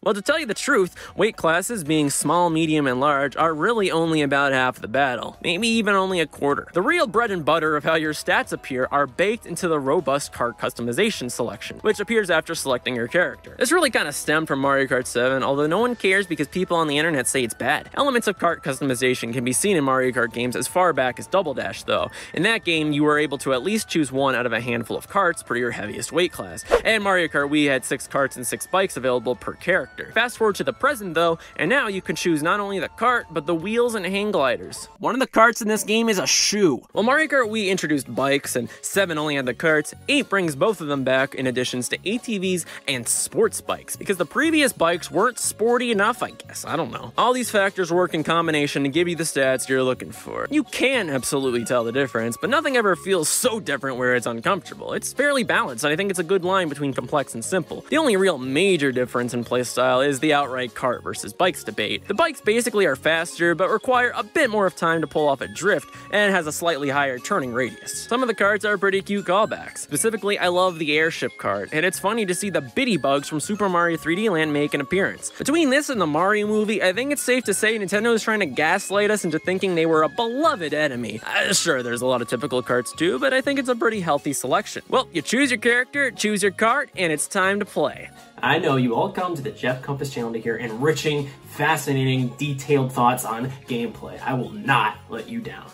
Well, to tell you the truth, weight classes being small, medium, and large are really only about half the battle, maybe even only a quarter. The real bread and butter of how your stats appear are baked into the robust kart customization selection, which appears after selecting your character. This really kind of stemmed from Mario Kart 7, although no one cares because people on the internet say it's bad. Elements of kart customization can be seen in Mario Kart games as far back as Double Dash, though. In that game, you were able to at least choose one out of a handful of karts per your heaviest weight class, and Mario Kart Wii had 6 karts and 6 bikes available per character. Fast forward to the present though, and now you can choose not only the kart, but the wheels and hang gliders. One of the karts in this game is a shoe. Well, Mario Kart Wii introduced bikes, and 7 only had the karts, 8 brings both of them back in additions to ATVs and sports bikes, because the previous bikes weren't sporty enough, I guess, I don't know. All these factors work in combination to give you the stats you're looking for. You can absolutely tell the difference, but nothing ever feels so different where it's uncomfortable. It's fairly balanced, and I think it's a good line between complex and simple. The only real major difference in playstyle is the outright kart versus bikes debate. The bikes basically are faster, but require a bit more of time to pull off a drift, and has a slightly higher turning radius. Some of the karts are pretty cute callbacks. Specifically, I love the airship kart, and it's funny to see the bitty bugs from Super Mario 3D Land make an appearance. Between this and the Mario movie, I think it's safe to say Nintendo is trying to gaslight us into thinking they were a beloved enemy. Sure, there's a lot of typical karts too, but I think it's a pretty healthy selection. Well, you choose your character, choose your kart, and it's time to play. I know you all come to the Jeff Compass channel to hear enriching, fascinating, detailed thoughts on gameplay. I will not let you down.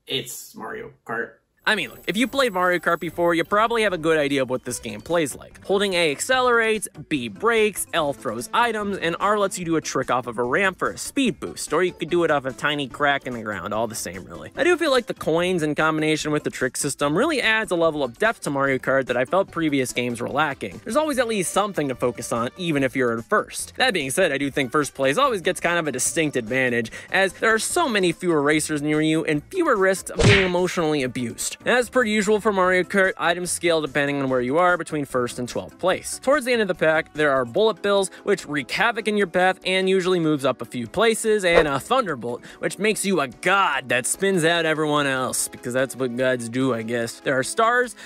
It's Mario Kart. I mean, look, if you played Mario Kart before, you probably have a good idea of what this game plays like. Holding A accelerates, B brakes, L throws items, and R lets you do a trick off of a ramp for a speed boost, or you could do it off a tiny crack in the ground, all the same really. I do feel like the coins in combination with the trick system really adds a level of depth to Mario Kart that I felt previous games were lacking. There's always at least something to focus on, even if you're in first. That being said, I do think first place always gets kind of a distinct advantage, as there are so many fewer racers near you and fewer risks of being emotionally abused. As per usual for Mario Kart, items scale depending on where you are between 1st and 12th place. Towards the end of the pack, there are bullet bills, which wreak havoc in your path and usually moves up a few places, and a thunderbolt, which makes you a god that spins out everyone else, because that's what gods do, I guess. There are stars,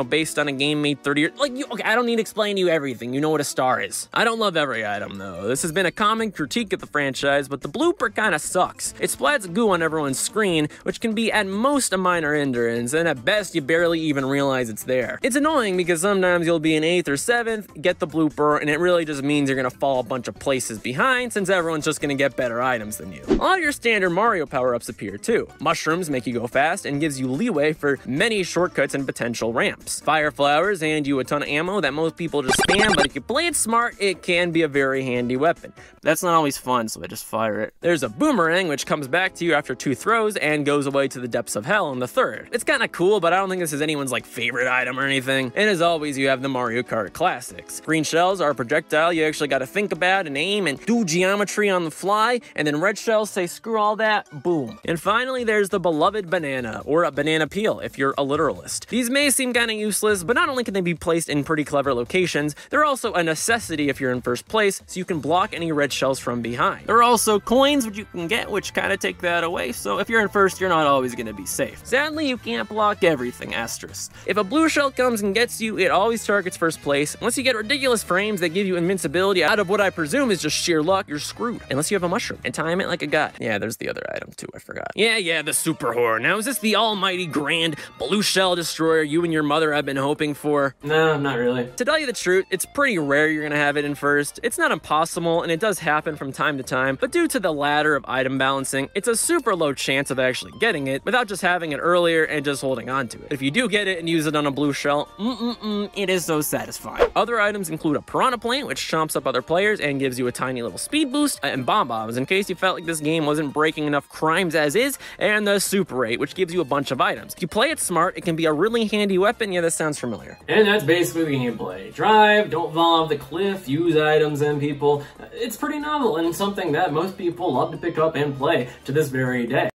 based on a game made 30 years. Okay, I don't need to explain to you everything. You know what a star is. I don't love every item, though. This has been a common critique of the franchise, but the blooper kinda sucks. It splats goo on everyone's screen, which can be at most a minor hindrance, and at best you barely even realize it's there. It's annoying because sometimes you'll be in 8th or 7th, get the blooper, and it really just means you're gonna fall a bunch of places behind since everyone's just gonna get better items than you. A lot of your standard Mario power-ups appear too. Mushrooms make you go fast and gives you leeway for many shortcuts and potential ramps. Fire flowers hand you a ton of ammo that most people just spam, but if you play it smart, it can be a very handy weapon. That's not always fun, so I just fire it. There's a boomerang, which comes back to you after 2 throws and goes away to the depths of hell in the 3rd. It's kinda cool, but I don't think this is anyone's favorite item or anything. And as always, you have the Mario Kart classics. Green shells are a projectile you actually gotta think about and aim and do geometry on the fly, and then red shells say screw all that, boom. And finally, there's the beloved banana, or a banana peel if you're a literalist. These may seem kinda useless, but not only can they be placed in pretty clever locations, they're also a necessity if you're in first place, so you can block any red shells from behind. There are also coins which you can get, which kinda take that away, so if you're in first, you're not always gonna be safe. Sadly, you can't block everything, asterisk. If a blue shell comes and gets you, it always targets first place. Unless you get ridiculous frames that give you invincibility out of what I presume is just sheer luck, you're screwed. Unless you have a mushroom and time it like a god. Yeah, there's the other item too, I forgot. Yeah, the super horror. Now, is this the almighty grand blue shell destroyer you and your mother have been hoping for? No, not really. To tell you the truth, it's pretty rare you're gonna have it in first. It's not impossible, and it does happen from time to time, but due to the ladder of item balancing, it's a super low chance of actually getting it without just having it earlier and just holding on to it. If you do get it and use it on a blue shell, it is so satisfying. Other items include a piranha plant, which chomps up other players and gives you a tiny little speed boost, and bomb bombs in case you felt like this game wasn't breaking enough crimes as is, and the super 8, which gives you a bunch of items. If you play it smart, it can be a really handy weapon. Yeah, that sounds familiar. And that's basically the gameplay. Drive, don't fall off the cliff, use items and people. It's pretty novel and something that most people love to pick up and play to this very day.